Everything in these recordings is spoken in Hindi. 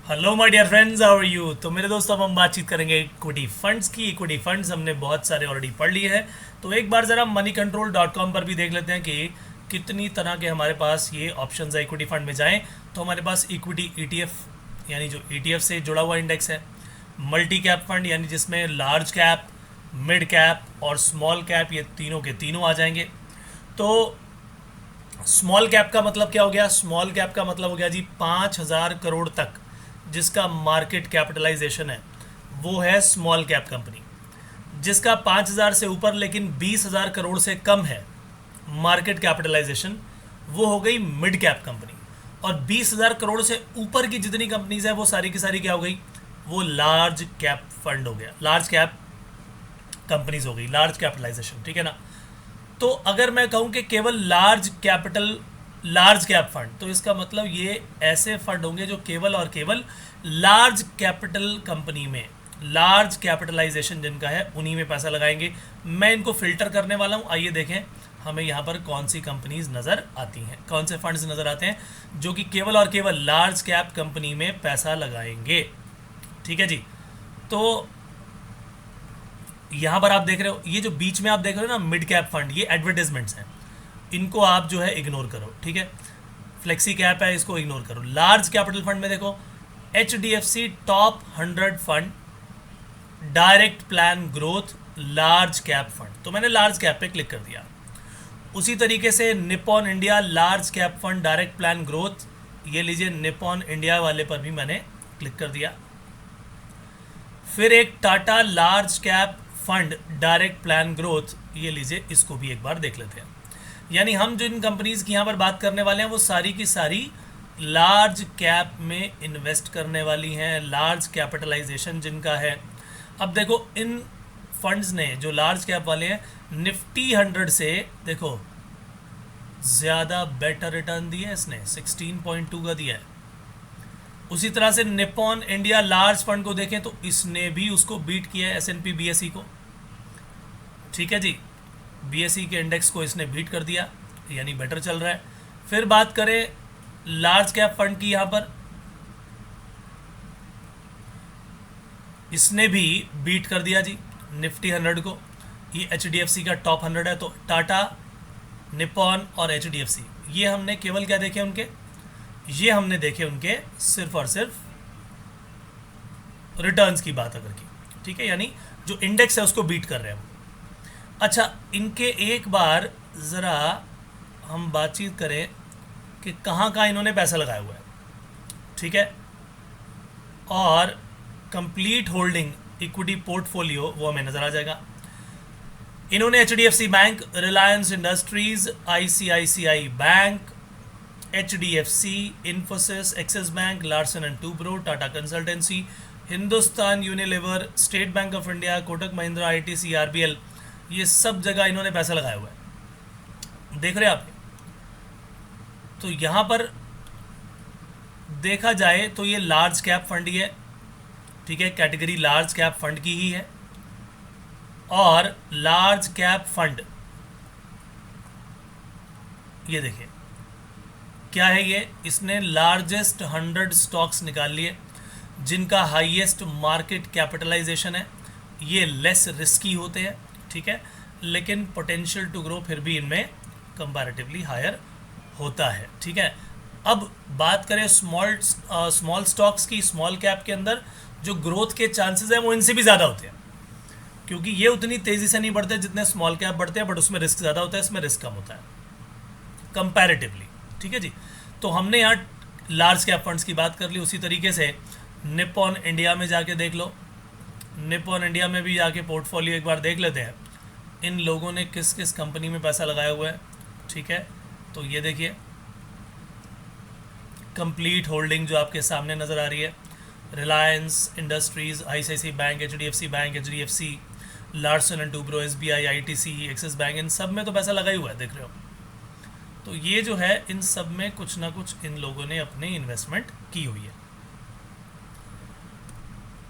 Hello my dear friends, how are you. तो मेरे दोस्तों, अब हम बातचीत करेंगे इक्विटी फंड्स की। इक्विटी फंड्स हमने बहुत सारे ऑलरेडी पढ़ लिए हैं, तो एक बार ज़रा moneycontrol.com पर भी देख लेते हैं कि कितनी तरह के हमारे पास ये ऑप्शंस है। इक्विटी फंड में जाएं तो हमारे पास इक्विटी ईटीएफ यानी जो ईटीएफ से जुड़ा हुआ इंडेक्स है, मल्टी कैप फंड यानी जिसमें लार्ज कैप, मिड कैप और स्मॉल कैप ये तीनों के तीनों आ जाएंगे। तो स्मॉल कैप का मतलब क्या हो गया? स्मॉल कैप का मतलब हो गया जी 5,000 करोड़ तक जिसका मार्केट कैपिटलाइजेशन है, वो है स्मॉल कैप कंपनी। जिसका 5,000 से ऊपर लेकिन 20,000 करोड़ से कम है मार्केट कैपिटलाइजेशन, वो हो गई मिड कैप कंपनी। और 20,000 करोड़ से ऊपर की जितनी कंपनीज है वो सारी की सारी क्या हो गई? वो लार्ज कैप फंड हो गया, लार्ज कैप कंपनीज हो गई, लार्ज कैपिटलाइजेशन। ठीक है ना? तो अगर मैं कहूं कि केवल लार्ज कैप फंड, तो इसका मतलब ये ऐसे फंड होंगे जो केवल और केवल लार्ज कैपिटल कंपनी में, लार्ज कैपिटलाइजेशन जिनका है उन्हीं में पैसा लगाएंगे। मैं इनको फिल्टर करने वाला हूं। आइए देखें हमें यहाँ पर कौन सी कंपनीज नज़र आती हैं, कौन से फंड्स नज़र आते हैं जो कि केवल और केवल लार्ज कैप कंपनी में पैसा लगाएंगे। ठीक है जी। तो यहाँ पर आप देख रहे हो, ये जो बीच में आप देख रहे हो ना मिड कैप फंड, ये एडवर्टाइजमेंट्स हैं, इनको आप जो है इग्नोर करो। ठीक है? फ्लेक्सी कैप है, इसको इग्नोर करो। लार्ज कैपिटल फंड में देखो, HDFC top 100 fund, direct plan growth, large cap fund. तो मैंने लार्ज कैप पे क्लिक कर दिया। उसी तरीके से Nippon India large cap fund direct plan growth, ये लीजिए निपॉन इंडिया वाले पर भी मैंने क्लिक कर दिया। फिर एक Tata large cap fund direct plan growth, ये लीजिए, इसको भी एक बार देख लेते हैं। यानी हम जो इन कंपनीज की यहाँ पर बात करने वाले हैं वो सारी की सारी लार्ज कैप में इन्वेस्ट करने वाली हैं, लार्ज कैपिटलाइजेशन जिनका है। अब देखो इन फंड्स ने जो लार्ज कैप वाले हैं, निफ्टी 100 से देखो ज़्यादा बेटर रिटर्न दिया है इसने, 16.2 का दिया है। उसी तरह से निपॉन इंडिया लार्ज फंड को देखें तो इसने भी उसको बीट किया है, S&P BSE को। ठीक है जी, BSE के इंडेक्स को इसने बीट कर दिया, यानी बेटर चल रहा है। फिर बात करें लार्ज कैप फंड की, यहाँ पर इसने भी बीट कर दिया जी निफ्टी 100 को। ये HDFC का टॉप 100 है, तो टाटा, निपॉन और HDFC, ये हमने केवल क्या देखे उनके? ये हमने देखे उनके सिर्फ और सिर्फ रिटर्न्स की बात अगर की। ठीक है? यानी जो इंडेक्स है उसको बीट कर रहे हैं हम। अच्छा, इनके एक बार ज़रा हम बातचीत करें कि कहाँ कहाँ इन्होंने पैसा लगाया हुआ है। ठीक है? और कंप्लीट होल्डिंग इक्विटी पोर्टफोलियो वो हमें नज़र आ जाएगा। इन्होंने HDFC bank, Reliance Industries, ICICI bank, HDFC, Infosys, axis bank, Larsen and Toubro, Tata consultancy, Hindustan Unilever, state bank of India, Kotak Mahindra, ITC, RBL, ये सब जगह इन्होंने पैसा लगाया हुआ है। देख रहे हैं आप? तो यहाँ पर देखा जाए तो ये लार्ज कैप फंड ही है। ठीक है? कैटेगरी लार्ज कैप फंड की ही है। और लार्ज कैप फंड, ये देखिए क्या है ये, इसने लार्जेस्ट 100 स्टॉक्स निकाल लिए जिनका हाईएस्ट मार्केट कैपिटलाइजेशन है। ये लेस रिस्की होते हैं, ठीक है, लेकिन पोटेंशियल टू ग्रो फिर भी इनमें कंपैरेटिवली हायर होता है। ठीक है? अब बात करें स्मॉल स्टॉक्स की, स्मॉल कैप के अंदर जो ग्रोथ के चांसेस हैं वो इनसे भी ज़्यादा होते हैं, क्योंकि ये उतनी तेज़ी से नहीं बढ़ते जितने स्मॉल कैप बढ़ते हैं, बट उसमें रिस्क ज़्यादा होता है, इसमें रिस्क कम होता है कंपैरेटिवली। ठीक है जी? तो हमने यहाँ लार्ज कैप फंड्स की बात कर ली। उसी तरीके से निपॉन इंडिया में जाके देख लो, निपॉन इंडिया में भी जाके पोर्टफोलियो एक बार देख लेते हैं इन लोगों ने किस किस कंपनी में पैसा लगाया हुआ है। ठीक है? तो ये देखिए कंप्लीट होल्डिंग जो आपके सामने नज़र आ रही है, Reliance Industries, ICICI bank, HDFC bank, HDFC, Larsen and Toubro, SBI, ITC, Axis bank, इन सब में तो पैसा लगा ही हुआ है, देख रहे हो। तो ये जो है इन सब में कुछ ना कुछ इन लोगों ने अपनी इन्वेस्टमेंट की हुई है।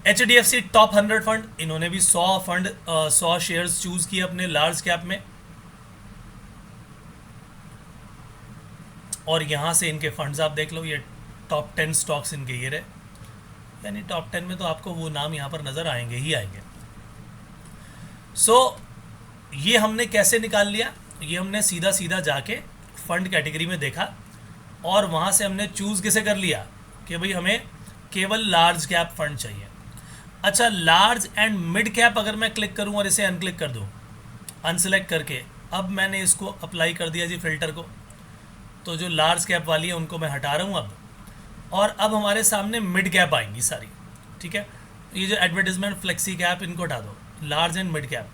HDFC टॉप 100 फंड, इन्होंने भी 100 शेयर्स चूज किए अपने लार्ज कैप में, और यहाँ से इनके फंड्स आप देख लो, ये टॉप 10 स्टॉक्स इनके ये रहे। यानी टॉप 10 में तो आपको वो नाम यहाँ पर नज़र आएंगे ही आएंगे। सो ये हमने कैसे निकाल लिया, ये हमने सीधा सीधा जाके फंड कैटेगरी में देखा और वहाँ से हमने चूज़ किसे कर लिया कि भाई हमें केवल लार्ज कैप फंड चाहिए। अच्छा, लार्ज एंड मिड कैप अगर मैं क्लिक करूँ और इसे अनक्लिक कर दूँ, अनसेलेक्ट करके, अब मैंने इसको अप्लाई कर दिया जी फिल्टर को, तो जो लार्ज कैप वाली है उनको मैं हटा रहा हूँ अब, और अब हमारे सामने मिड कैप आएंगी सारी। ठीक है, ये जो एडवर्टीजमेंट फ्लेक्सी कैप इनको हटा दो, large and mid cap,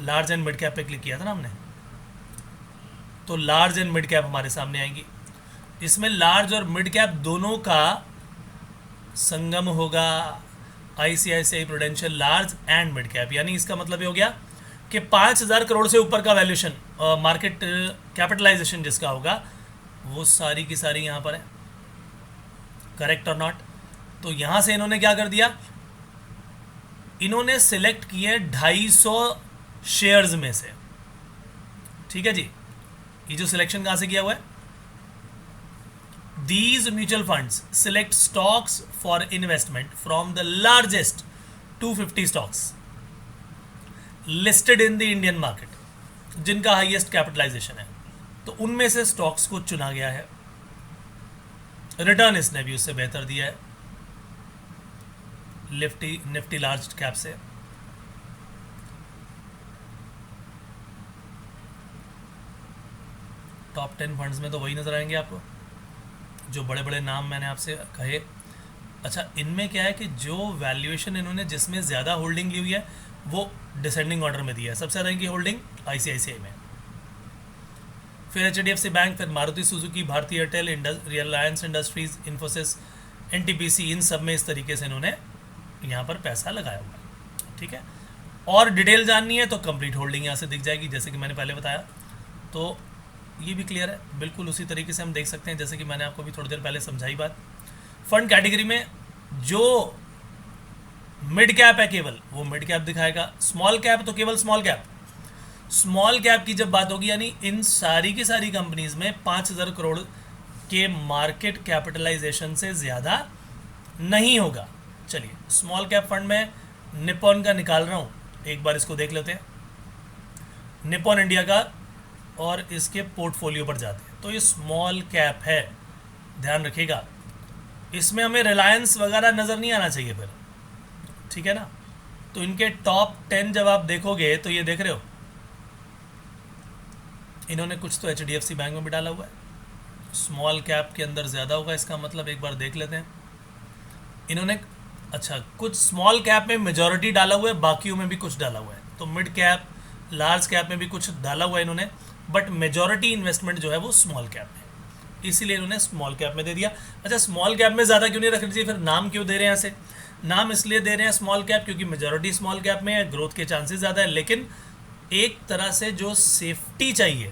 large and mid cap पे क्लिक किया था ना हमने, तो लार्ज एंड मिड कैप हमारे सामने आएंगी। इसमें लार्ज और मिड कैप दोनों का संगम होगा, ICICI prudential large and mid cap, यानी इसका मतलब ये हो गया कि 5,000 करोड़ से ऊपर का वैल्यूएशन, मार्केट कैपिटलाइजेशन जिसका होगा, वो सारी की सारी यहाँ पर है। करेक्ट और नॉट? तो यहाँ से इन्होंने क्या कर दिया, इन्होंने सिलेक्ट किए 250 शेयर्स में से। ठीक है जी, ये जो सिलेक्शन कहाँ से किया हुआ है, These mutual funds select stocks for investment from the largest 250 stocks listed in the Indian market, जिनका हाईएस्ट कैपिटलाइजेशन है, तो उनमें से स्टॉक्स को चुना गया है। रिटर्न इसने भी उससे बेहतर दिया है, निफ्टी लार्ज कैप से। टॉप 10 फंड्स में तो वही नजर आएंगे आपको जो बड़े बड़े नाम मैंने आपसे कहे। अच्छा, इनमें क्या है कि जो वैल्यूएशन इन्होंने जिसमें ज़्यादा होल्डिंग ली हुई है वो डिसेंडिंग ऑर्डर में दिया है। सबसे ज़्यादा इनकी होल्डिंग आईसीआईसीआई में, फिर एचडीएफसी बैंक, फिर Maruti Suzuki, Bharti Airtel, Reliance Industries, Infosys, NTPC, इन सब में इस तरीके से इन्होंने यहाँ पर पैसा लगाया हुआ है। ठीक है, और डिटेल जाननी है तो कंप्लीट होल्डिंग यहाँ से दिख जाएगी, जैसे कि मैंने पहले बताया। तो ये भी क्लियर है, बिल्कुल उसी तरीके से हम देख सकते हैं जैसे कि मैंने आपको भी थोड़ी देर पहले समझाई बात। फंड कैटेगरी में जो मिड कैप है केवल वो मिड कैप दिखाएगा, स्मॉल कैप तो केवल स्मॉल कैप। स्मॉल कैप की जब बात होगी, यानी इन सारी की सारी कंपनीज में 5,000 करोड़ के मार्केट कैपिटलाइजेशन से ज़्यादा नहीं होगा। चलिए, स्मॉल कैप फंड में निप्पॉन का निकाल रहा हूँ, एक बार इसको देख लेते हैं। निप्पॉन इंडिया का और इसके पोर्टफोलियो पर जाते हैं, तो ये स्मॉल कैप है, ध्यान रखिएगा। इसमें हमें रिलायंस वगैरह नज़र नहीं आना चाहिए फिर, ठीक है ना। तो इनके टॉप 10 जब आप देखोगे तो ये देख रहे हो, इन्होंने कुछ तो एचडीएफसी बैंक में भी डाला हुआ है, स्मॉल कैप के अंदर ज़्यादा होगा, इसका मतलब एक बार देख लेते हैं। इन्होंने अच्छा कुछ स्मॉल कैप में मेजॉरिटी डाला हुआ है, बाकियों में भी कुछ डाला हुआ है, तो मिड कैप लार्ज कैप में भी कुछ डाला हुआ है इन्होंने, बट मेजॉरिटी इन्वेस्टमेंट जो है वो स्मॉल कैप में, इसीलिए इन्होंने स्मॉल कैप में दे दिया। अच्छा, स्मॉल कैप में ज़्यादा क्यों नहीं रखनी चाहिए, फिर नाम क्यों दे रहे हैं ऐसे? नाम इसलिए दे रहे हैं स्मॉल कैप क्योंकि मेजॉरिटी स्मॉल कैप में है, ग्रोथ के चांसेस ज़्यादा है, लेकिन एक तरह से जो सेफ्टी चाहिए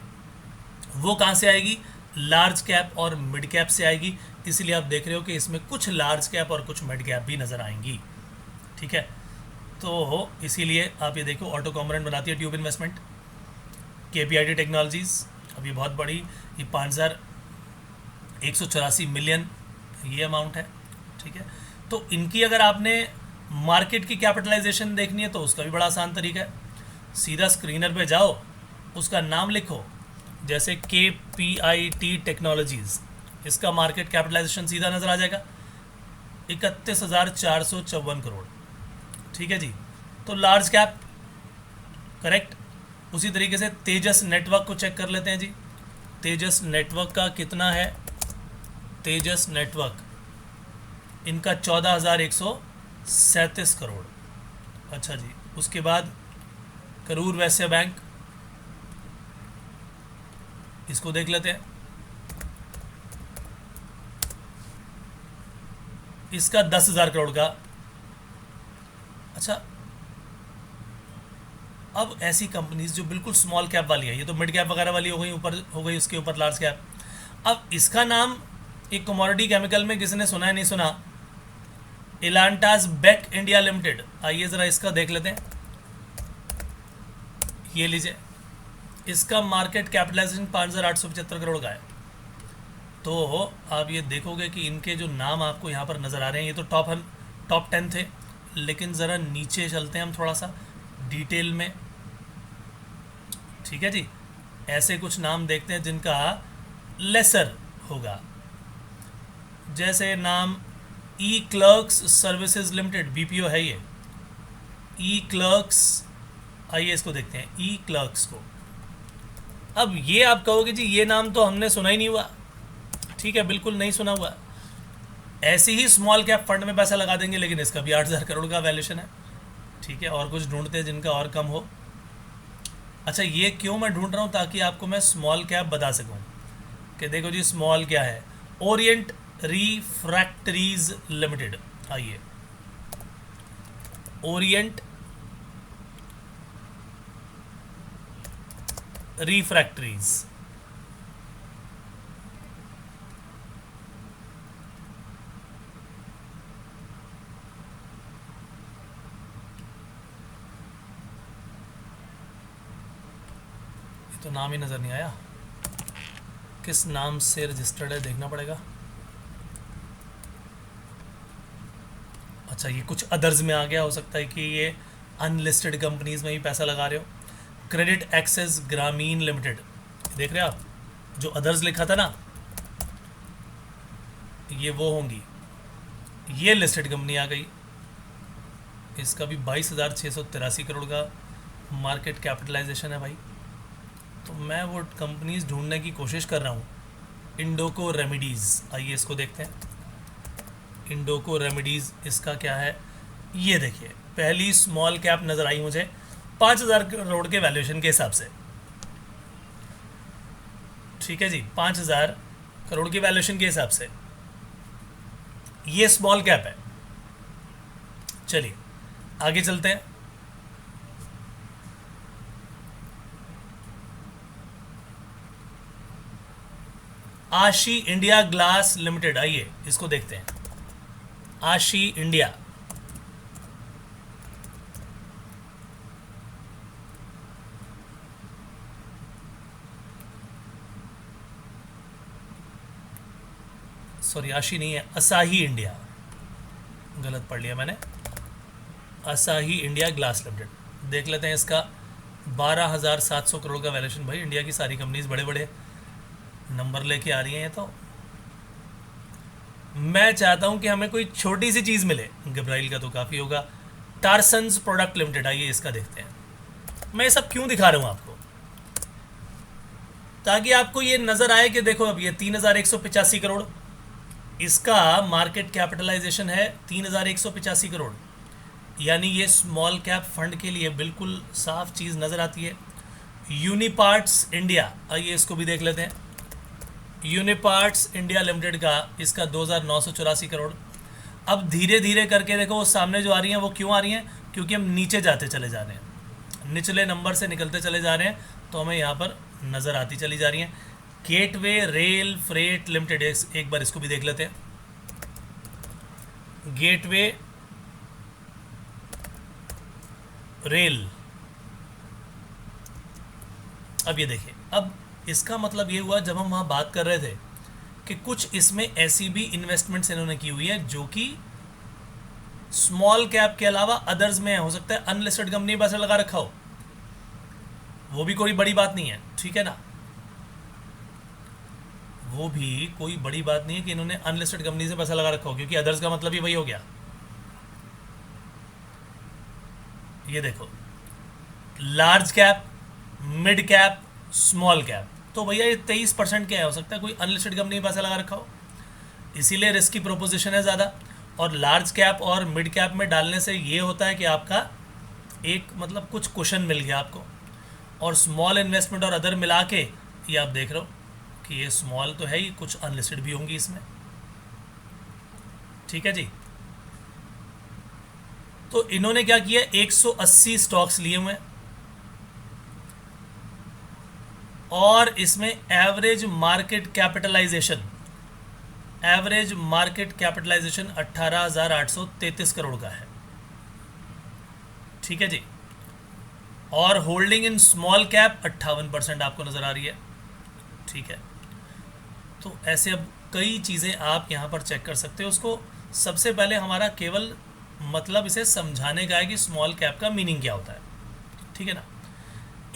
वो कहाँ से आएगी, लार्ज कैप और मिड कैप से आएगी। इसीलिए आप देख रहे हो कि इसमें कुछ लार्ज कैप और कुछ मिड कैप भी नज़र आएंगी। ठीक है, तो इसीलिए आप ये देखो, ऑटो कॉम्पोनेंट बनाती है ट्यूब इन्वेस्टमेंट, केपीआईटी टेक्नोलॉजीज़, अब ये बहुत बड़ी, ये 5,184 मिलियन ये अमाउंट है। ठीक है, तो इनकी अगर आपने मार्केट की कैपिटलाइजेशन देखनी है तो उसका भी बड़ा आसान तरीका है, सीधा स्क्रीनर पे जाओ, उसका नाम लिखो, जैसे केपीआईटी टेक्नोलॉजीज़, इसका मार्केट कैपिटलाइजेशन सीधा नज़र आ जाएगा 31,454 करोड़। ठीक है जी, तो लार्ज कैप करेक्ट। उसी तरीके से तेजस नेटवर्क को चेक कर लेते हैं जी, तेजस नेटवर्क का कितना है, तेजस नेटवर्क इनका 14,137 करोड़। अच्छा जी, उसके बाद करूर वैश्य बैंक, इसको देख लेते हैं, इसका 10,000 करोड़ का। अच्छा, अब ऐसी कंपनीज जो बिल्कुल स्मॉल कैप वाली है, ये तो मिड कैप वगैरह वाली हो गई, ऊपर हो गई उसके ऊपर लार्ज कैप। अब इसका नाम एक कमोडिटी केमिकल में किसी ने सुना है नहीं सुना, इलांटास बेक इंडिया लिमिटेड, आइए ज़रा इसका देख लेते हैं। ये लीजिए, इसका मार्केट कैपिटलाइजेशन 5,875 करोड़ का है। तो आप ये देखोगे कि इनके जो नाम आपको यहाँ पर नज़र आ रहे हैं, ये तो टॉप 10 थे, लेकिन ज़रा नीचे चलते हैं हम थोड़ा सा डिटेल में। ठीक है जी, ऐसे कुछ नाम देखते हैं जिनका लेसर होगा, जैसे नाम ई क्लर्क्स सर्विसेज लिमिटेड, बीपीओ है ये। ई क्लर्क्स, आइए इसको देखते हैं, ई क्लर्क्स को। अब ये आप कहोगे जी ये नाम तो हमने सुना ही नहीं हुआ। ठीक है, बिल्कुल नहीं सुना हुआ। ऐसे ही स्मॉल कैप फंड में पैसा लगा देंगे, लेकिन इसका भी 8,000 करोड़ का वैल्यूएशन है। ठीक है, और कुछ ढूंढते हैं जिनका और कम हो। अच्छा, ये क्यों मैं ढूंढ रहा हूँ, ताकि आपको मैं स्मॉल कैप बता सकूँ कि देखो जी स्मॉल क्या है। ओरिएंट रिफ्रैक्टरीज लिमिटेड, आइए ओरिएंट रिफ्रैक्टरीज। तो नाम ही नज़र नहीं आया, किस नाम से रजिस्टर्ड है देखना पड़ेगा। अच्छा, ये कुछ अदर्स में आ गया, हो सकता है कि ये अनलिस्टेड कंपनीज में ही पैसा लगा रहे हो। क्रेडिट एक्सेस ग्रामीण लिमिटेड, देख रहे हैं आप, जो अदर्स लिखा था ना, ये वो होंगी। ये लिस्टेड कंपनी आ गई, इसका भी 22,683 करोड़ का मार्केट कैपिटलाइजेशन है भाई। तो मैं वो कंपनीज ढूंढने की कोशिश कर रहा हूँ। इंडोको रेमेडीज़, आइए इसको देखते हैं। इंडोको रेमेडीज़, इसका क्या है, ये देखिए, पहली स्मॉल कैप नज़र आई मुझे 5,000 करोड़ के वैल्यूएशन के हिसाब से। ठीक है जी, 5,000 करोड़ के वैल्यूएशन के हिसाब से ये स्मॉल कैप है। चलिए आगे चलते हैं। आशी इंडिया ग्लास लिमिटेड, आइए इसको देखते हैं। आशी इंडिया, सॉरी आशी नहीं है, असाही इंडिया, गलत पढ़ लिया मैंने। असाही इंडिया ग्लास लिमिटेड देख लेते हैं। इसका 12,700 करोड़ का वैल्यूएशन। भाई इंडिया की सारी कंपनीज बड़े बड़े नंबर लेके आ रही हैं। ये तो मैं चाहता हूं कि हमें कोई छोटी सी चीज़ मिले। गब्राइल का तो काफ़ी होगा। टारसन्स प्रोडक्ट लिमिटेड, आइए इसका देखते हैं। मैं ये सब क्यों दिखा रहा हूं आपको, ताकि आपको ये नज़र आए कि देखो अब ये 3,185 करोड़, इसका मार्केट कैपिटलाइजेशन है 3,185 करोड़, यानी ये स्मॉल कैप फंड के लिए बिल्कुल साफ चीज़ नज़र आती है। यूनिपार्ट्स इंडिया, आइए इसको भी देख लेते हैं। यूनिपार्ट्स इंडिया लिमिटेड का, इसका 2,984 करोड़। अब धीरे धीरे करके देखो वो सामने जो आ रही हैं वो क्यों आ रही हैं, क्योंकि हम नीचे जाते चले जा रहे हैं, निचले नंबर से निकलते चले जा रहे हैं, तो हमें यहाँ पर नज़र आती चली जा रही हैं। गेटवे रेल फ्रेट लिमिटेड, एक बार इसको भी देख लेते हैं। गेटवे रेल, अब ये देखिए, अब इसका मतलब ये हुआ, जब हम वहाँ बात कर रहे थे कि कुछ इसमें ऐसी भी इन्वेस्टमेंट्स इन्होंने की हुई है जो कि स्मॉल कैप के अलावा अदर्स में हो सकता है अनलिस्टेड कंपनी में पैसा लगा रखा हो, वो भी कोई बड़ी बात नहीं है। ठीक है ना, वो भी कोई बड़ी बात नहीं है कि इन्होंने अनलिस्टेड कंपनी से पैसा लगा रखा हो, क्योंकि अदर्स का मतलब ही वही हो गया। ये देखो, large cap, mid cap, small cap, तो भैया ये 23% क्या है, हो सकता है कोई अनलिस्टेड कंपनी में पैसा लगा रखा हो, इसीलिए रिस्क की प्रोपोजिशन है ज़्यादा। और लार्ज कैप और मिड कैप में डालने से ये होता है कि आपका एक मतलब कुछ कुशन मिल गया आपको, और स्मॉल इन्वेस्टमेंट और अदर मिला के ये आप देख रहे हो कि ये स्मॉल तो है ही, कुछ अनलिस्टेड भी होंगी इसमें। ठीक है जी, तो इन्होंने क्या किया, 180 स्टॉक्स लिए हुए हैं, और इसमें एवरेज मार्केट कैपिटलाइजेशन 18,833 करोड़ का है। ठीक है जी, और होल्डिंग इन स्मॉल कैप 58% आपको नज़र आ रही है। ठीक है, तो ऐसे अब कई चीज़ें आप यहाँ पर चेक कर सकते हो। उसको सबसे पहले हमारा केवल मतलब इसे समझाने का है कि स्मॉल कैप का मीनिंग क्या होता है, ठीक है ना।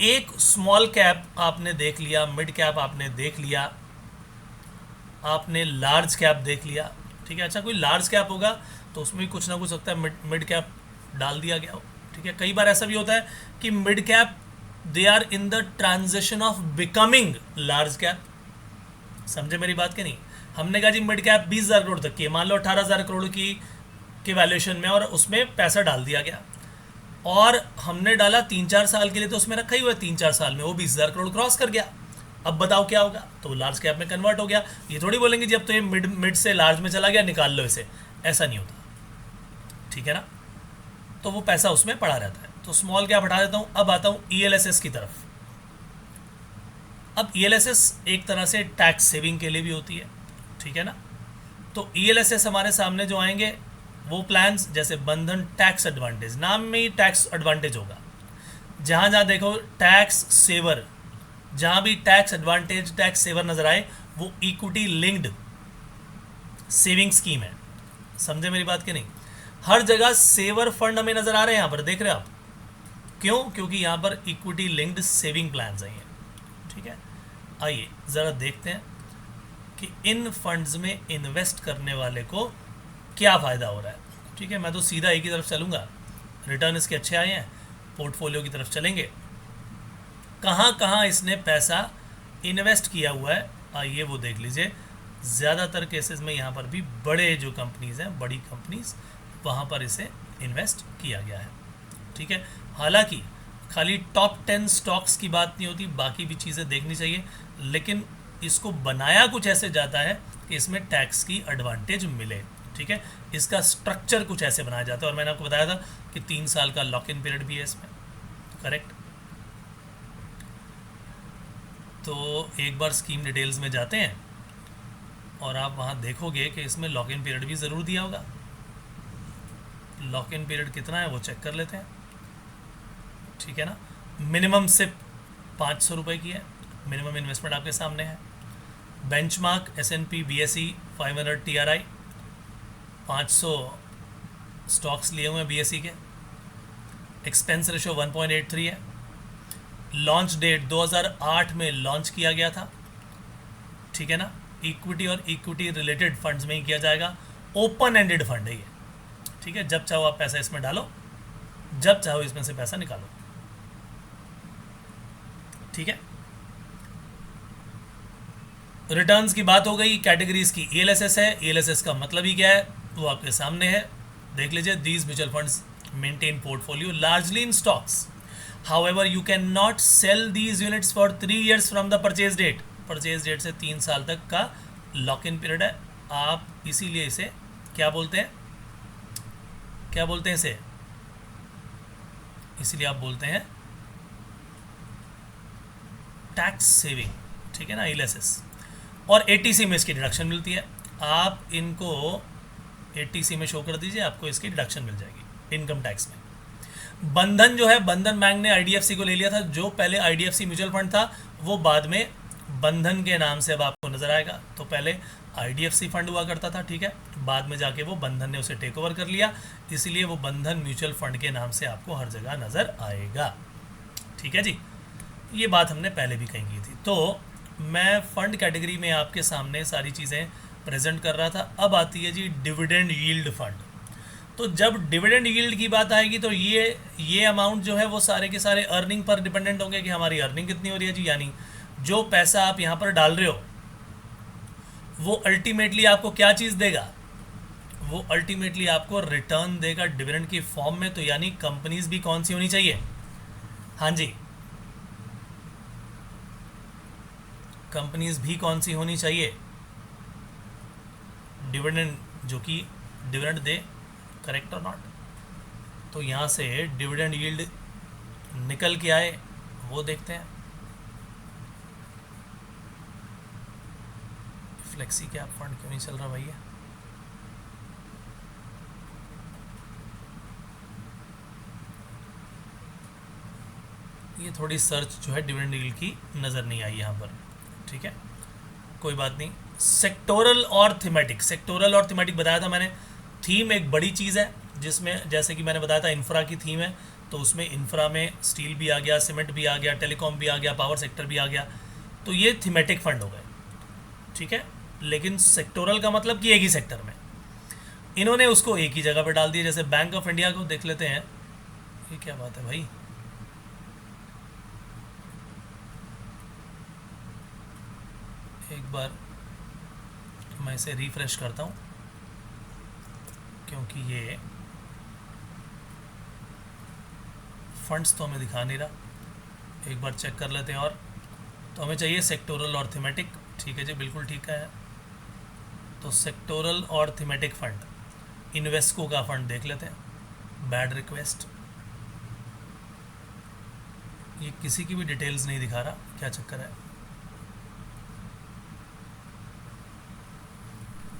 एक स्मॉल कैप आपने देख लिया, मिड कैप आपने देख लिया, आपने लार्ज कैप देख लिया, ठीक है। अच्छा, कोई लार्ज कैप होगा तो उसमें भी कुछ ना कुछ सकता है मिड कैप डाल दिया गया हो, ठीक है। कई बार ऐसा भी होता है कि mid cap they are in the transition of becoming large cap. समझे मेरी बात के नहीं? हमने कहा जी मिड कैप 20,000 करोड़ तक की है, मान लो 18,000 करोड़ की के वैल्यूएशन में, और उसमें पैसा डाल दिया गया और हमने डाला 3-4 साल के लिए, तो उसमें रखा ही हुआ है 3-4 साल में वो 20,000 करोड़ क्रॉस कर गया। अब बताओ क्या होगा? तो वो लार्ज कैप में कन्वर्ट हो गया। ये थोड़ी बोलेंगे जी अब तो ये मिड से लार्ज में चला गया, निकाल लो इसे, ऐसा नहीं होता, ठीक है ना। तो वो पैसा उसमें पड़ा रहता है। तो स्मॉल कैप हटा देता हूँ। अब आता हूँ ईएलएसएस की तरफ। अब ईएलएसएस एक तरह से टैक्स सेविंग के लिए भी होती है, ठीक है ना। तो ईएलएसएस हमारे सामने जो आएंगे वो प्लान्स जैसे बंधन टैक्स एडवांटेज, नाम में ही टैक्स एडवांटेज होगा। जहाँ जहाँ देखो टैक्स सेवर, जहाँ भी टैक्स एडवांटेज टैक्स सेवर नजर आए वो इक्विटी लिंक्ड सेविंग स्कीम है। समझे मेरी बात कि नहीं? हर जगह सेवर फंड हमें नजर आ रहे हैं, यहाँ पर देख रहे हैं आप, क्यों? क्योंकि यहाँ पर इक्विटी लिंक्ड सेविंग प्लान्स हैं, ठीक है। आइए ज़रा देखते हैं कि इन फंड्स में इन्वेस्ट करने वाले को क्या फ़ायदा हो रहा है, ठीक है। मैं तो सीधा एक ही तरफ चलूँगा, रिटर्न इसके अच्छे आए हैं, पोर्टफोलियो की तरफ चलेंगे। कहाँ कहाँ इसने पैसा इन्वेस्ट किया हुआ है आइए वो देख लीजिए। ज़्यादातर केसेस में यहाँ पर भी बड़े जो कंपनीज़ हैं, बड़ी कंपनीज़, वहाँ पर इसे इन्वेस्ट किया गया है, ठीक है। हालांकि खाली टॉप 10 स्टॉक्स की बात नहीं होती, बाकी भी चीज़ें देखनी चाहिए, लेकिन इसको बनाया कुछ ऐसे जाता है कि इसमें टैक्स की एडवांटेज मिले, ठीक है। इसका स्ट्रक्चर कुछ ऐसे बनाया जाता है, और मैंने आपको बताया था कि 3 साल का लॉक इन पीरियड भी है इसमें, करेक्ट। तो एक बार स्कीम डिटेल्स में जाते हैं और आप वहाँ देखोगे कि इसमें लॉक इन पीरियड भी ज़रूर दिया होगा। लॉक इन पीरियड कितना है वो चेक कर लेते हैं, ठीक है ना। मिनिमम सिप 500 रुपये की है, मिनिमम इन्वेस्टमेंट आपके सामने है। Benchmark S&P BSE 500 TRI 500 stocks लिए हुए हैं BSE के। एक्सपेंस रेशो 1.83 है। लॉन्च डेट 2008 में लॉन्च किया गया था, ठीक है ना। इक्विटी और इक्विटी रिलेटेड फंड्स में ही किया जाएगा। ओपन एंडेड फंड है ये, ठीक है। जब चाहो आप पैसा इसमें डालो, जब चाहो इसमें से पैसा निकालो, ठीक है। रिटर्न्स की बात हो गई, कैटेगरीज की ईएलएसएस है। ईएलएसएस का मतलब ही क्या है वो आपके सामने है, देख लीजिए। These mutual funds maintain portfolio largely in stocks, however you can not sell these units for 3 years from the purchase date. Purchase date से 3 साल तक का लॉक इन पीरियड है। आप इसीलिए इसे क्या बोलते हैं, क्या बोलते हैं इसे, इसीलिए आप बोलते हैं टैक्स सेविंग, ठीक है ना, ईएलएसएस। और एटीसी में इसकी डिडक्शन मिलती है। आप इनको एटीसी में शो कर दीजिए, आपको इसकी डिडक्शन मिल जाएगी इनकम टैक्स में। बंधन जो है, बंधन बैंक ने आईडीएफसी को ले लिया था। जो पहले आईडीएफसी म्यूचुअल फंड था वो बाद में बंधन के नाम से अब आपको नजर आएगा। तो पहले आईडीएफसी फंड हुआ करता था, ठीक है, बाद में जाके वो बंधन ने उसे टेक ओवर कर लिया, इसलिए वो बंधन म्यूचुअल फंड के नाम से आपको हर जगह नजर आएगा, ठीक है जी। ये बात हमने पहले भी कही की थी। तो मैं फंड कैटेगरी में आपके सामने सारी चीज़ें प्रेजेंट कर रहा था। अब आती है जी डिविडेंड यील्ड फंड। तो जब डिविडेंड यील्ड की बात आएगी तो ये अमाउंट जो है वो सारे के सारे अर्निंग पर डिपेंडेंट होंगे कि हमारी अर्निंग कितनी हो रही है जी। यानी जो पैसा आप यहाँ पर डाल रहे हो वो अल्टीमेटली आपको क्या चीज़ देगा, वो अल्टीमेटली आपको रिटर्न देगा डिविडेंड की फॉर्म में। तो यानी कंपनीज भी कौन सी होनी चाहिए, हाँ जी, कंपनीज भी कौन सी होनी चाहिए, डिविडेंड, जो कि डिविडेंड दे, करेक्ट और नॉट। तो यहाँ से डिविडेंड यील्ड निकल के आए वो देखते हैं। फ्लेक्सी कैप फंड क्यों नहीं चल रहा भैया? ये थोड़ी सर्च जो है डिविडेंड यील्ड की नज़र नहीं आई यहाँ पर, ठीक है, कोई बात नहीं। सेक्टोरल और थीमेटिक, सेक्टोरल और थीमेटिक बताया था मैंने। थीम एक बड़ी चीज़ है जिसमें जैसे कि मैंने बताया था इंफ्रा की थीम है, तो उसमें इंफ्रा में स्टील भी आ गया, सीमेंट भी आ गया, टेलीकॉम भी आ गया, पावर सेक्टर भी आ गया। तो ये थीमेटिक फंड हो गए, ठीक है। लेकिन सेक्टोरल का मतलब कि एक ही सेक्टर में, इन्होंने उसको एक ही जगह पे डाल दिया। जैसे बैंक ऑफ इंडिया को देख लेते हैं, ये क्या बात है भाई, एक बार मैं इसे रिफ्रेश करता हूँ क्योंकि ये फंड्स तो हमें दिखा नहीं रहा। एक बार चेक कर लेते हैं। और तो हमें चाहिए सेक्टोरल और थीमेटिक, ठीक है जी, बिल्कुल ठीक है। तो सेक्टोरल और थीमेटिक फंड, इन्वेस्को का फंड देख लेते हैं। बैड रिक्वेस्ट, ये किसी की भी डिटेल्स नहीं दिखा रहा, क्या चक्कर है।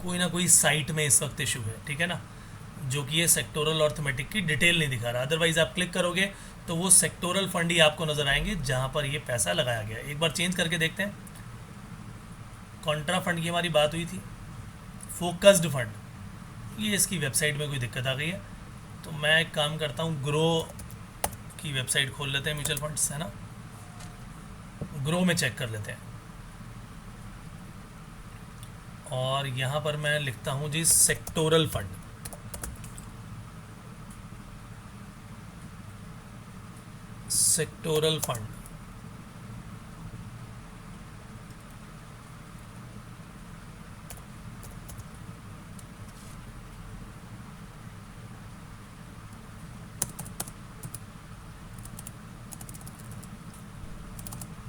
कोई ना कोई साइट में इस वक्त इशू है, ठीक है ना, जो कि ये सेक्टोरल और थीमेटिक की डिटेल नहीं दिखा रहा। अदरवाइज आप क्लिक करोगे तो वो सेक्टोरल फंड ही आपको नज़र आएंगे जहाँ पर ये पैसा लगाया गया। एक बार चेंज करके देखते हैं। कॉन्ट्रा फंड की हमारी बात हुई थी, फोकस्ड फंड, ये इसकी वेबसाइट में कोई दिक्कत आ गई है। तो मैं एक काम करता हूँ, ग्रो की वेबसाइट खोल लेते हैं, म्यूचुअल फंड्स है ना, ग्रो में चेक कर लेते हैं। और यहाँ पर मैं लिखता हूँ जी सेक्टोरल फंड। सेक्टोरल फंड,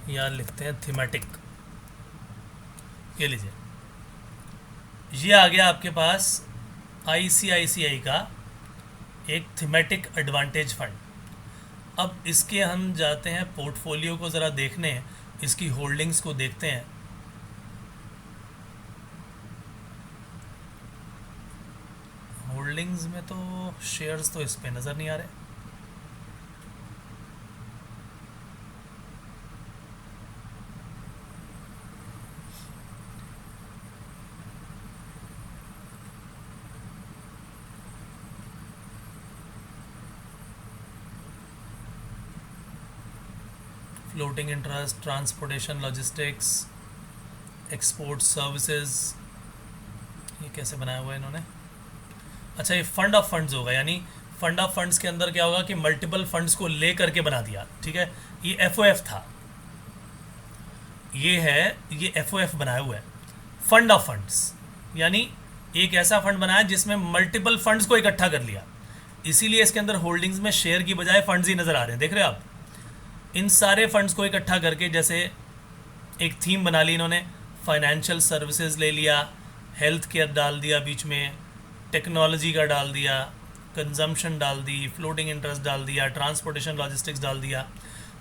या लिखते हैं थीमेटिक। ये लीजिए, ये आ गया आपके पास आईसीआईसीआई का एक थीमेटिक एडवांटेज फंड। अब इसके हम जाते हैं पोर्टफोलियो को ज़रा देखने, इसकी होल्डिंग्स को देखते हैं। होल्डिंग्स में तो शेयर्स तो इस पे नज़र नहीं आ रहे। Floating interest, transportation, logistics, export services, ये कैसे बनाया हुआ है इन्होंने। अच्छा, ये फंड ऑफ फंड्स होगा, यानी फंड ऑफ फंड्स के अंदर क्या होगा कि मल्टीपल फंड्स को ले करके बना दिया, ठीक है। ये एफओएफ था, ये है, ये एफओएफ बनाया हुआ है, फंड ऑफ फंड्स, यानी एक ऐसा फंड बनाया जिसमें मल्टीपल फंड्स को इकट्ठा कर लिया। इसीलिए इसके अंदर होल्डिंग्स में शेयर की बजाय फंड्स ही नज़र आ रहे हैं, देख रहे हैं आप। इन सारे फंड्स को इकट्ठा करके जैसे एक थीम बना ली इन्होंने, फाइनेंशियल सर्विसेज ले लिया, हेल्थ केयर डाल दिया बीच में, टेक्नोलॉजी का डाल दिया, कंजम्पशन डाल दी, फ्लोटिंग इंटरेस्ट डाल दिया, ट्रांसपोर्टेशन लॉजिस्टिक्स डाल दिया।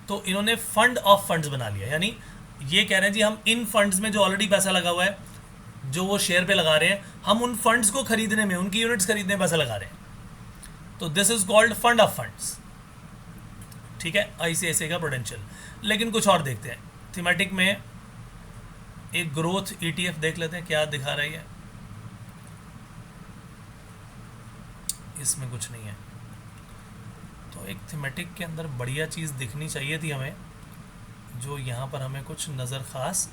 तो इन्होंने फंड ऑफ फंड्स बना लिया, यानी ये कह रहे हैं जी हम इन फंड्स में जो ऑलरेडी पैसा लगा हुआ है, जो वो शेयर पे लगा रहे हैं, हम उन फंड्स को खरीदने में, उनकी यूनिट्स खरीदने में पैसा लगा रहे हैं। तो this is called fund of funds, ठीक है, आईसीआईसीआई का पोटेंशियल। लेकिन कुछ और देखते हैं, थीमेटिक में एक ग्रोथ ईटीएफ देख लेते हैं क्या दिखा रही है। इसमें कुछ नहीं है। तो एक थीमेटिक के अंदर बढ़िया चीज़ दिखनी चाहिए थी हमें, जो यहाँ पर हमें कुछ नज़र ख़ास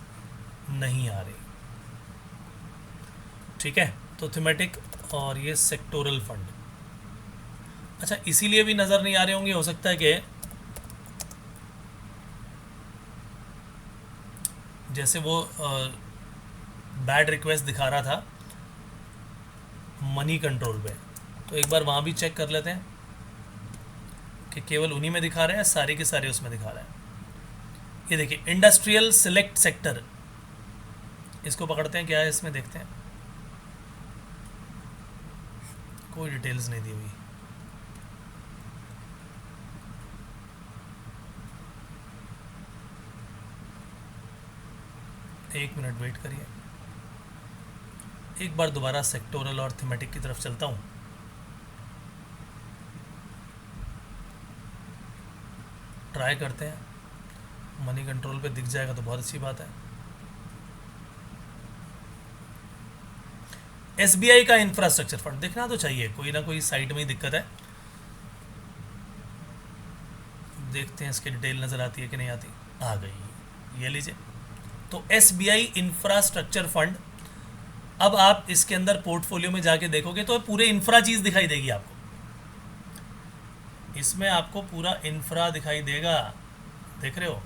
नहीं आ रही, ठीक है। तो थीमेटिक और ये सेक्टोरल फंड, अच्छा इसीलिए भी नज़र नहीं आ रहे होंगे, हो सकता है कि जैसे वो बैड रिक्वेस्ट दिखा रहा था मनी कंट्रोल पे, तो एक बार वहाँ भी चेक कर लेते हैं कि केवल उन्हीं में दिखा रहे हैं, सारे के सारे उसमें दिखा रहे हैं। ये देखिए इंडस्ट्रियल सिलेक्ट सेक्टर, इसको पकड़ते हैं, क्या है इसमें देखते हैं। कोई डिटेल्स नहीं दी हुई। एक मिनट वेट करिए, एक बार दोबारा सेक्टोरल और थीमेटिक की तरफ चलता हूँ। ट्राई करते हैं, मनी कंट्रोल पे दिख जाएगा तो बहुत अच्छी बात है। एसबीआई का इंफ्रास्ट्रक्चर फंड देखना तो चाहिए, कोई ना कोई साइट में ही दिक्कत है। देखते हैं इसकी डिटेल नज़र आती है कि नहीं आती। आ गई, ये लीजिए। तो एसबीआई इंफ्रास्ट्रक्चर फंड, अब आप इसके अंदर पोर्टफोलियो में जाके देखोगे तो पूरे इंफ्रा चीज़ दिखाई देगी आपको। इसमें आपको पूरा इंफ्रा दिखाई देगा, देख रहे हो।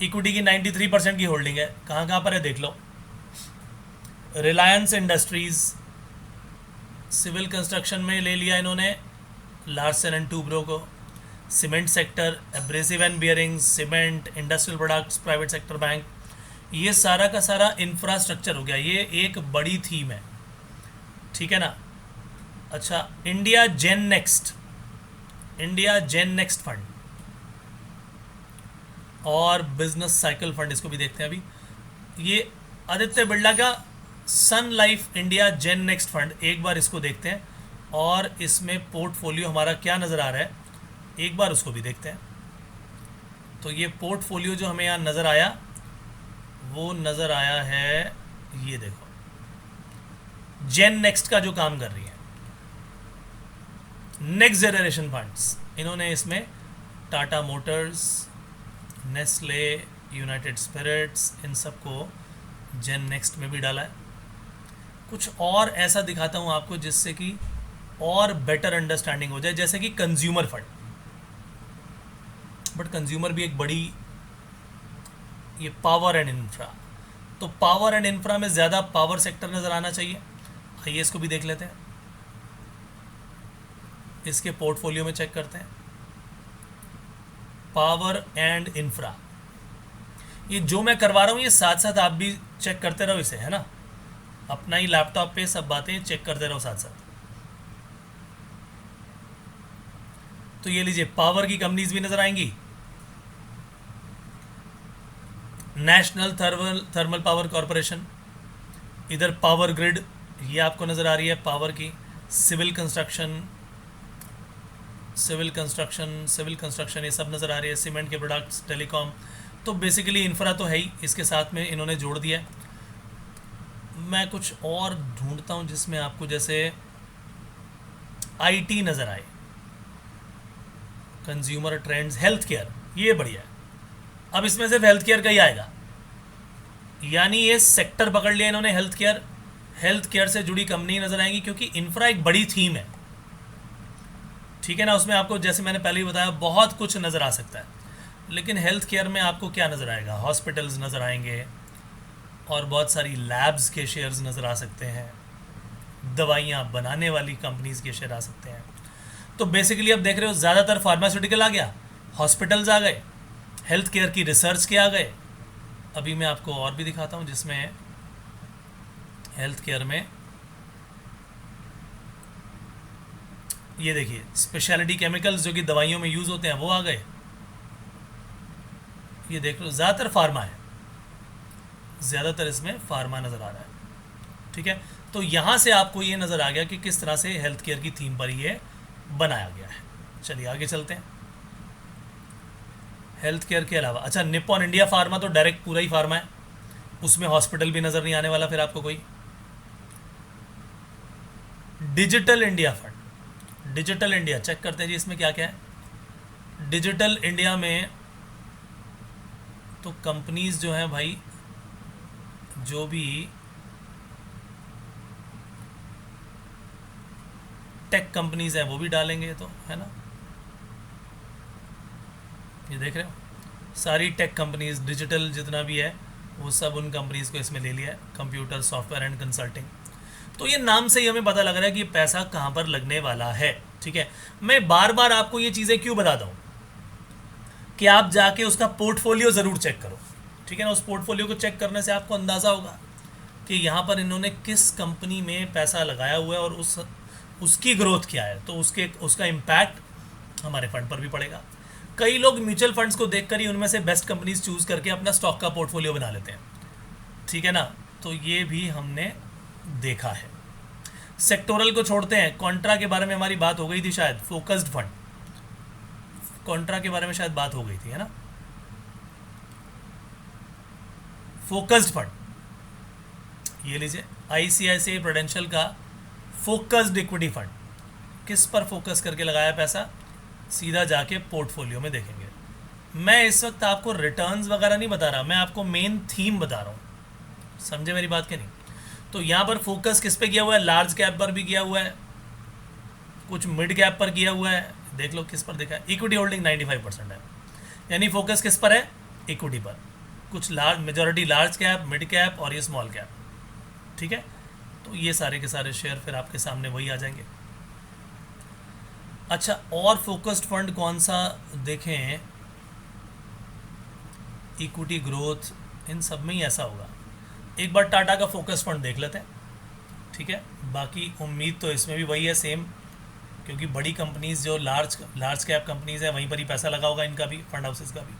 इक्विटी की 93% की होल्डिंग है, कहाँ कहाँ पर है देख लो। रिलायंस इंडस्ट्रीज, सिविल कंस्ट्रक्शन में ले लिया इन्होंने लार्सन एंड टूब्रो को। Cement sector, abrasive and bearings, cement, industrial products, private sector bank, ये सारा का सारा इंफ्रास्ट्रक्चर हो गया। ये एक बड़ी थीम है, ठीक है ना। अच्छा, India gen next, India gen next fund और बिजनेस साइकिल फंड, इसको भी देखते हैं अभी। ये आदित्य बिरला का सन life India gen next fund, एक बार इसको देखते हैं और इसमें पोर्टफोलियो हमारा क्या नज़र आ रहा है, एक बार उसको भी देखते हैं। तो ये पोर्टफोलियो जो हमें यहाँ नज़र आया वो नज़र आया है, ये देखो, जेन नेक्स्ट का जो काम कर रही है, नेक्स्ट जनरेशन फंड्स। इन्होंने इसमें Tata motors, Nestle, United Spirits, इन सबको जेन नेक्स्ट में भी डाला है। कुछ और ऐसा दिखाता हूँ आपको जिससे कि और बेटर अंडरस्टैंडिंग हो जाए, जैसे कि कंज्यूमर फंड। बट कंज्यूमर भी एक बड़ी, ये पावर एंड इंफ्रा, तो पावर एंड इंफ्रा में ज़्यादा पावर सेक्टर नज़र आना चाहिए। आइए इसको भी देख लेते हैं, इसके पोर्टफोलियो में चेक करते हैं। पावर एंड इंफ्रा, ये जो मैं करवा रहा हूँ ये साथ साथ आप भी चेक करते रहो इसे, है ना। अपना ही लैपटॉप पे सब बातें चेक करते रहो साथ साथ। तो ये लीजिए, पावर की कंपनीज भी नजर आएंगी, नेशनल थर्मल पावर कॉरपोरेशन, इधर पावर ग्रिड, ये आपको नज़र आ रही है पावर की। सिविल कंस्ट्रक्शन, ये सब नज़र आ रही है। सीमेंट के प्रोडक्ट्स, टेलीकॉम, तो बेसिकली इंफ्रा तो है ही, इसके साथ में इन्होंने जोड़ दिया है। मैं कुछ और ढूंढता हूँ जिसमें आपको जैसे आईटी नज़र आए, कंज्यूमर ट्रेंड्स, हेल्थ केयर, ये बढ़िया है। अब इसमें सिर्फ हेल्थ केयर का ही आएगा, यानी ये सेक्टर पकड़ लिया इन्होंने हेल्थ केयर। हेल्थ केयर से जुड़ी कंपनी नज़र आएंगी क्योंकि इंफ्रा एक बड़ी थीम है, ठीक है ना। उसमें आपको जैसे मैंने पहले ही बताया बहुत कुछ नज़र आ सकता है, लेकिन हेल्थ केयर में आपको क्या नज़र आएगा, हॉस्पिटल्स नज़र आएंगे और बहुत सारी लैब्स के शेयर्स नज़र आ सकते हैं, दवाइयाँ बनाने वाली कंपनीज के शेयर आ सकते हैं। तो बेसिकली अब देख रहे हो ज़्यादातर फार्मास्यूटिकल आ गया, हॉस्पिटल्स आ गए, हेल्थ केयर की रिसर्च के आ गए। अभी मैं आपको और भी दिखाता हूँ जिसमें हेल्थ केयर में ये देखिए, स्पेशलिटी केमिकल्स जो कि दवाइयों में यूज़ होते हैं वो आ गए। ये देख लो, ज़्यादातर फार्मा है, ज़्यादातर इसमें फार्मा नज़र आ रहा है, ठीक है। तो यहाँ से आपको ये नज़र आ गया कि किस तरह से हेल्थ केयर की थीम पर ये बनाया गया है। चलिए आगे चलते हैं। हेल्थ केयर के अलावा, अच्छा, निप्पॉन इंडिया फार्मा तो डायरेक्ट पूरा ही फार्मा है, उसमें हॉस्पिटल भी नज़र नहीं आने वाला फिर आपको कोई। Digital India fund, digital India check करते हैं जी, इसमें क्या क्या है। डिजिटल इंडिया में तो कंपनीज जो हैं भाई, जो भी टेक कंपनीज हैं वो भी डालेंगे, तो है ना। ये देख रहे हो, सारी टेक कंपनीज, डिजिटल जितना भी है वो सब उन कंपनीज को इसमें ले लिया है, कंप्यूटर, सॉफ्टवेयर एंड कंसल्टिंग। तो ये नाम से ही हमें पता लग रहा है कि पैसा कहाँ पर लगने वाला है, ठीक है। मैं बार बार आपको ये चीज़ें क्यों बताता हूँ कि आप जाके उसका पोर्टफोलियो ज़रूर चेक करो, ठीक है ना। उस पोर्टफोलियो को चेक करने से आपको अंदाज़ा होगा कि यहाँ पर इन्होंने किस कंपनी में पैसा लगाया हुआ है और उसकी ग्रोथ क्या है, तो उसका इम्पैक्ट हमारे फंड पर भी पड़ेगा। कई लोग म्यूचुअल फंड्स को देखकर ही उनमें से बेस्ट कंपनीज चूज़ करके अपना स्टॉक का पोर्टफोलियो बना लेते हैं, ठीक है ना। तो ये भी हमने देखा है। सेक्टोरल को छोड़ते हैं, कॉन्ट्रा के बारे में हमारी बात हो गई थी शायद, फोकस्ड फंड, कॉन्ट्रा के बारे में शायद बात हो गई थी, है ना। फोकस्ड फंड, ये लीजिए, आईसीआईसीआई प्रूडेंशियल का फोकस्ड इक्विटी फंड, किस पर फोकस करके लगाया पैसा, सीधा जाके पोर्टफोलियो में देखेंगे। मैं इस वक्त आपको रिटर्न्स वगैरह नहीं बता रहा, मैं आपको मेन थीम बता रहा हूँ, समझे मेरी बात के नहीं। तो यहाँ पर फोकस किस पे किया हुआ है, लार्ज कैप पर भी किया हुआ है, कुछ मिड कैप पर किया हुआ है, देख लो किस पर देखा है, इक्विटी होल्डिंग 95% है, यानी फोकस किस पर है, इक्विटी पर, कुछ large majority large cap, mid cap और ये स्मॉल कैप, ठीक है। तो ये सारे के सारे शेयर फिर आपके सामने वही आ जाएंगे। अच्छा, और फोकस्ड फंड कौन सा देखें, इक्विटी ग्रोथ, इन सब में ही ऐसा होगा। एक बार टाटा का फोकस फंड देख लेते हैं, ठीक है। बाकी उम्मीद तो इसमें भी वही है सेम, क्योंकि बड़ी कंपनीज जो लार्ज कैप कंपनीज है वहीं पर ही पैसा लगा होगा इनका भी, फंड हाउसेस का भी।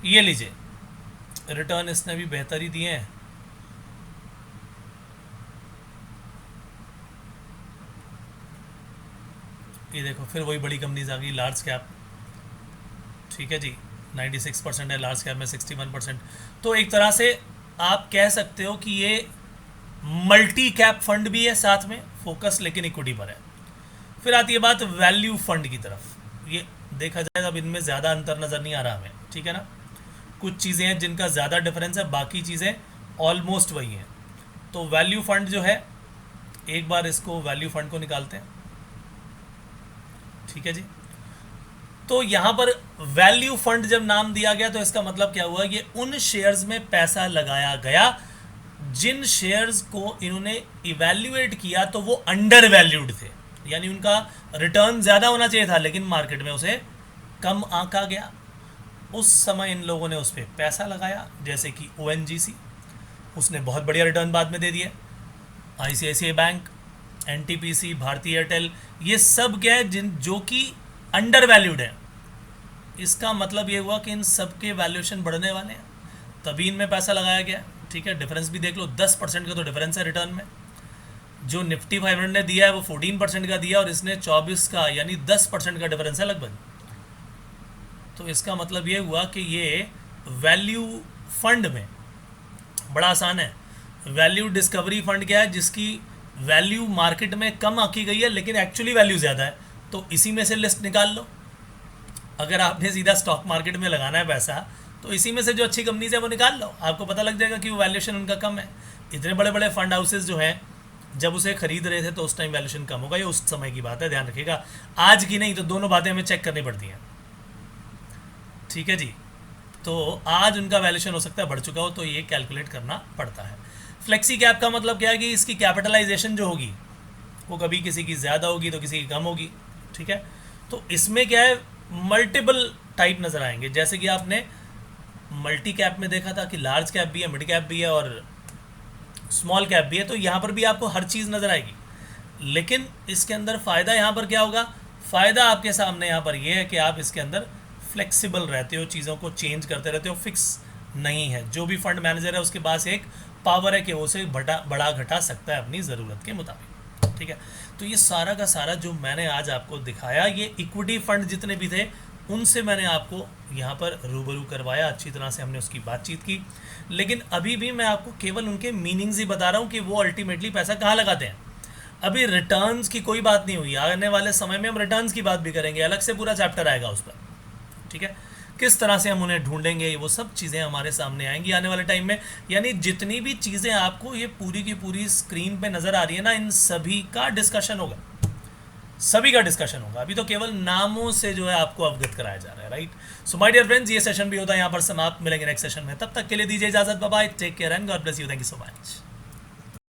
ये लीजिए, रिटर्न इसने भी बेहतर ही दिए हैं, ये देखो फिर वही बड़ी कंपनीज आ गई, लार्ज कैप, ठीक है जी, 96% है, लार्ज कैप में 61%। तो एक तरह से आप कह सकते हो कि ये मल्टी कैप फंड भी है साथ में, फोकस लेकिन इक्विटी पर है। फिर आती है बात वैल्यू फंड की तरफ, ये देखा जाए अब इनमें ज़्यादा अंतर नज़र नहीं आ रहा हमें, ठीक है ना। कुछ चीज़ें हैं जिनका ज़्यादा डिफरेंस है, बाकी चीज़ें ऑलमोस्ट वही हैं। तो वैल्यू फंड जो है, एक बार इसको वैल्यू फंड को निकालते हैं, ठीक है जी। तो यहाँ पर वैल्यू फंड जब नाम दिया गया तो इसका मतलब क्या हुआ, ये उन शेयर्स में पैसा लगाया गया जिन शेयर्स को इन्होंने इवैल्यूएट किया तो वो अंडर वैल्यूड थे, यानी उनका रिटर्न ज़्यादा होना चाहिए था लेकिन मार्केट में उसे कम आंका गया। उस समय इन लोगों ने उस पर पैसा लगाया, जैसे कि ONGC, उसने बहुत बढ़िया रिटर्न बाद में दे दिए, ICICI bank, NTPC, Bharti Airtel, ये सब क्या है जो कि अंडर वैल्यूड है। इसका मतलब ये हुआ कि इन सब के वैल्यूएशन बढ़ने वाले हैं, तभी इनमें पैसा लगाया गया, ठीक है। डिफरेंस भी देख लो, 10% का तो डिफरेंस है रिटर्न में। जो निफ्टी 500 ने दिया है वो 14% का दिया और इसने 24 का, यानी 10% का डिफरेंस है लगभग। तो इसका मतलब ये हुआ कि ये वैल्यू फंड में बड़ा आसान है। वैल्यू डिस्कवरी फंड क्या है, जिसकी वैल्यू मार्केट में कम आंकी गई है लेकिन एक्चुअली वैल्यू ज़्यादा है, तो इसी में से लिस्ट निकाल लो। अगर आपने सीधा स्टॉक मार्केट में लगाना है पैसा तो इसी में से जो अच्छी कंपनीज है वो निकाल लो, आपको पता लग जाएगा कि वो वैल्यूएशन उनका कम है। इतने बड़े बड़े फंड हाउसेस जो हैं जब उसे खरीद रहे थे तो उस टाइम वैल्यूएशन कम होगा, ये उस समय की बात है, ध्यान रखिएगा, आज की नहीं। तो दोनों बातें हमें चेक करनी पड़ती हैं, ठीक है जी। तो आज उनका वैल्यूएशन हो सकता है बढ़ चुका हो, तो ये कैलकुलेट करना पड़ता है। फ्लेक्सी कैप का मतलब क्या है कि इसकी कैपिटलाइजेशन जो होगी वो कभी किसी की ज़्यादा होगी तो किसी की कम होगी, ठीक है। तो इसमें क्या है, मल्टीपल टाइप नज़र आएंगे, जैसे कि आपने मल्टी कैप में देखा था कि लार्ज कैप भी है, मिड कैप भी है और स्मॉल कैप भी है, तो यहाँ पर भी आपको हर चीज़ नज़र आएगी। लेकिन इसके अंदर फ़ायदा यहाँ पर क्या होगा, फ़ायदा आपके सामने यहाँ पर यह है कि आप इसके अंदर फ्लेक्सिबल रहते हो, चीज़ों को चेंज करते रहते हो, फिक्स नहीं है। जो भी फंड मैनेजर है उसके पास एक पावर है कि वो उसे बढ़ा घटा सकता है अपनी ज़रूरत के मुताबिक, ठीक है। तो ये सारा का सारा जो मैंने आज आपको दिखाया, ये इक्विटी फंड जितने भी थे उनसे मैंने आपको यहाँ पर रूबरू करवाया, अच्छी तरह से हमने उसकी बातचीत की। लेकिन अभी भी मैं आपको केवल उनके मीनिंग्स ही बता रहा हूँ कि वो अल्टीमेटली पैसा कहाँ लगाते हैं। अभी रिटर्न्स की कोई बात नहीं हुई, आने वाले समय में हम रिटर्न्स की बात भी करेंगे, अलग से पूरा चैप्टर आएगा उस पर, ठीक है। किस तरह से हम उन्हें ढूंढेंगे, वो सब चीज़ें हमारे सामने आएंगी आने वाले टाइम में। यानी जितनी भी चीज़ें आपको ये पूरी की पूरी स्क्रीन पे नज़र आ रही है ना, इन सभी का डिस्कशन होगा, सभी का डिस्कशन होगा। अभी तो केवल नामों से जो है आपको अवगत कराया जा रहा है, right. So my dear friends, ये सेशन भी होता है यहाँ पर समाप्त, मिलेंगे नेक्स्ट सेशन में, तब तक के लिए दीजिए इजाज़त, bye bye, take care and God bless you, thank you so much.